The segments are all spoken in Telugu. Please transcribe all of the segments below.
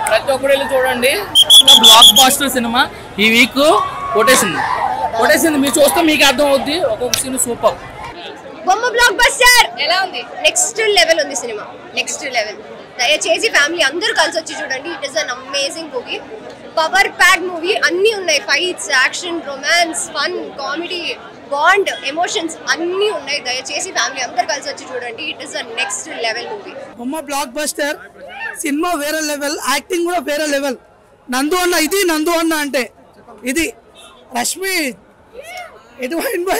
ప్రతి ఒక్కరు వెళ్ళి చూడండి. బ్లాక్ బాస్టర్ సినిమా ఈ వీక్ కొట్టేసింది. మీరు చూస్తే మీకు అర్థం అవుద్ది. ఒక్కొక్క సీన్ సూపర్. బొమ్మ బ్లాక్ బస్టర్ ఎలా ఉంది? నెక్స్ట్ లెవెల్ ఉంది సినిమా, నెక్స్ట్ లెవెల్. దయచేసి ఫ్యామిలీ అందరూ కలిసి వచ్చి చూడండి. It is an amazing movie, power pack movie. అన్నీ ఉన్నాయి, fights, action, romance, fun, comedy, bond, emotions అన్నీ ఉన్నాయి. దయచేసి ఫ్యామిలీ అందరూ కలిసి వచ్చి చూడండి. It is a next level movie. బొమ్మ బ్లాక్ బస్టర్ సినిమా వేరే లెవెల్, యాక్టింగ్ కూడా వేరే లెవెల్. నందు అన్న ఇది, నందు అన్న అంటే ఇది. రష్మి ఎటువంటి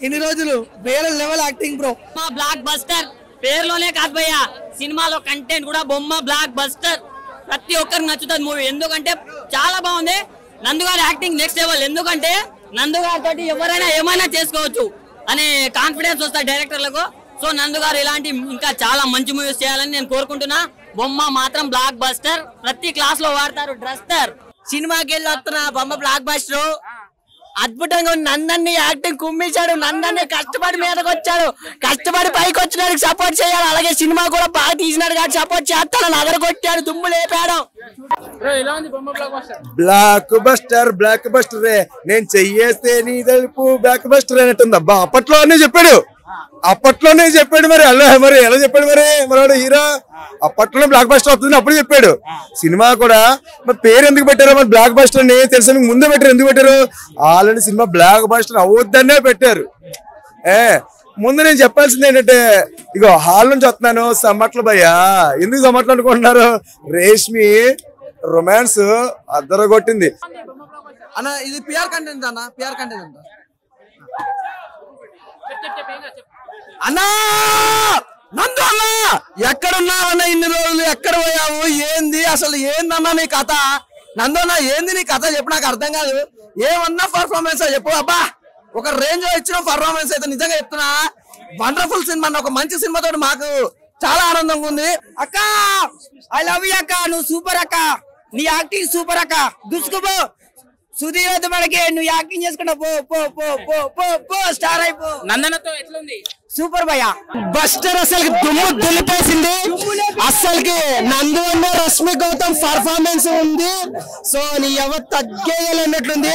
ఇన్ని రోజులు వేరే level acting bro. Block buster పేరులోనే కాదు భయ్య, సినిమాలో కంటెంట్ కూడా బొమ్మ బ్లాక్ బస్టర్. ప్రతి ఒక్కరికి నచ్చుతుంది మూవీ, ఎందుకంటే చాలా బాగుంది. నందుగారి యాక్టింగ్ నెక్స్ట్ లెవెల్. ఎందుకంటే నందుగారితో ఎవరైనా ఏమైనా చేసుకోవచ్చు అనే కాన్ఫిడెన్స్ వస్తుంది డైరెక్టర్లకు. సో నందుగారు ఇలాంటి ఇంకా చాలా మంచి మూవీస్ చేయాలని నేను కోరుకుంటున్నా. బొమ్మ మాత్రం బ్లాక్ బస్టర్, ప్రతి క్లాస్ లో వాడతారు డ్రస్టర్. సినిమాకి వెళ్ళి వస్తున్నా బొమ్మ బ్లాక్ బస్టర్ అద్భుతంగా ఉంది. నందన్ని యాక్టింగ్ కుమ్మించాడు, నందన్ని కష్టపడి మీదకి వచ్చాడు, కష్టపడి పైకి వచ్చినాడికి సపోర్ట్ చేయాలి. అలాగే సినిమా కూడా బాగా తీసినాడు కాబట్టి సపోర్ట్ చేస్తాడు. అదరగొట్టాడు, దుమ్ము లేపాడు. బ్లాక్ బస్టర్ నేను చెయ్యేస్తే నీ తెలుపు బ్లాక్ బస్టర్ అన్నట్టుంది. అబ్బా అప్పట్లోనే చెప్పాడు మరి ఎలా చెప్పాడు మరి హీరో అప్పట్లోనే బ్లాక్ బస్టర్ అవుతుంది అప్పుడు చెప్పాడు. సినిమా కూడా మరి పేరు ఎందుకు పెట్టారు మరి బ్లాక్ బస్టర్ అని తెలుసా మీకు? ముందే పెట్టారు. ఎందుకు పెట్టారు? ఆల్రెడీ సినిమా బ్లాక్ బస్టర్ అవద్దనే పెట్టారు. ముందు నేను చెప్పాల్సింది ఏంటంటే, ఇగో హాల్ నుంచి వస్తున్నాను సమ్మట్లు భయ్యా. ఎందుకు సమ్మట్లు అనుకుంటున్నారు? రేష్మి రొమాన్స్ అద్దరగొట్టింది అన్న. ఇది పిఆర్ కంటెంట్ అన్న, పిఆర్ కంటెంట్ అంట అన్నా. నందు అన్న ఎక్కడున్నావన్నా? ఇన్ని రోజులు ఎక్కడ పోయావు? ఏంది అసలు? ఏందన్నా నీ కథ? నందు అన్న ఏంది నీ కథ చెప్పు, నాకు అర్థం కాదు. ఏమన్నా పర్ఫార్మెన్స్ చెప్పు. అబ్బా ఒక రేంజ్ లో ఇచ్చిన పర్ఫార్మెన్స్ అయితే నిజంగా చెప్తున్నా వండర్ఫుల్ సినిమా. ఒక మంచి సినిమాతో మాకు చాలా ఆనందంగా ఉంది. అక్క ఐ లవ్ యూ అక్క, నువ్వు సూపర్ అక్క, నీ యాక్టింగ్ సూపర్ అక్క. దుసుకోపో సుధీర్ మనకి నువ్వు యాక్టింగ్ చేసుకుంటా పో స్టార్ అయిపో. నందనతో ఎట్లుంది? సూపర్ భయ్యా, బస్టర్ అసలు దుమ్ము దులిపేసింది. అసలుకి నందు అన్న రష్మి గౌతమ్ పర్ఫార్మెన్స్ ఉంది. సో నీ ఎవరు తగ్గేయాలన్నట్లుంది,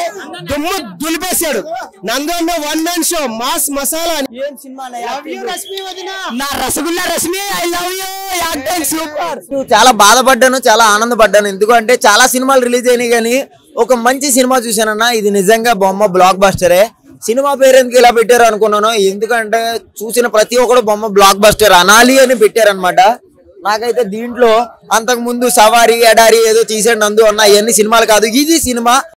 దుమ్ము దులిపేసాడు. నందు అన్న one man show, mass masala. ఏం సినిమా నా rasgulla Rashmi, I love you, acting super. చాలా బాధపడ్డాను, చాలా ఆనందపడ్డాను. ఎందుకంటే చాలా సినిమాలు రిలీజ్ అయినాయి కానీ ఒక మంచి సినిమా చూసానన్నా. ఇది నిజంగా బొమ్మ బ్లాక్ బస్టరే. సినిమా పేరు ఎందుకు ఇలా పెట్టారు అనుకున్నాను, ఎందుకంటే చూసిన ప్రతి ఒక్కరు బొమ్మ బ్లాక్ బస్టర్ అనాలి అని పెట్టారనమాట. నాకైతే దీంట్లో అంతకు ముందు సవారీ ఎడారి ఏదో తీసాడు నందు అన్న, ఇవన్నీ సినిమాలు కాదు, ఇది సినిమా.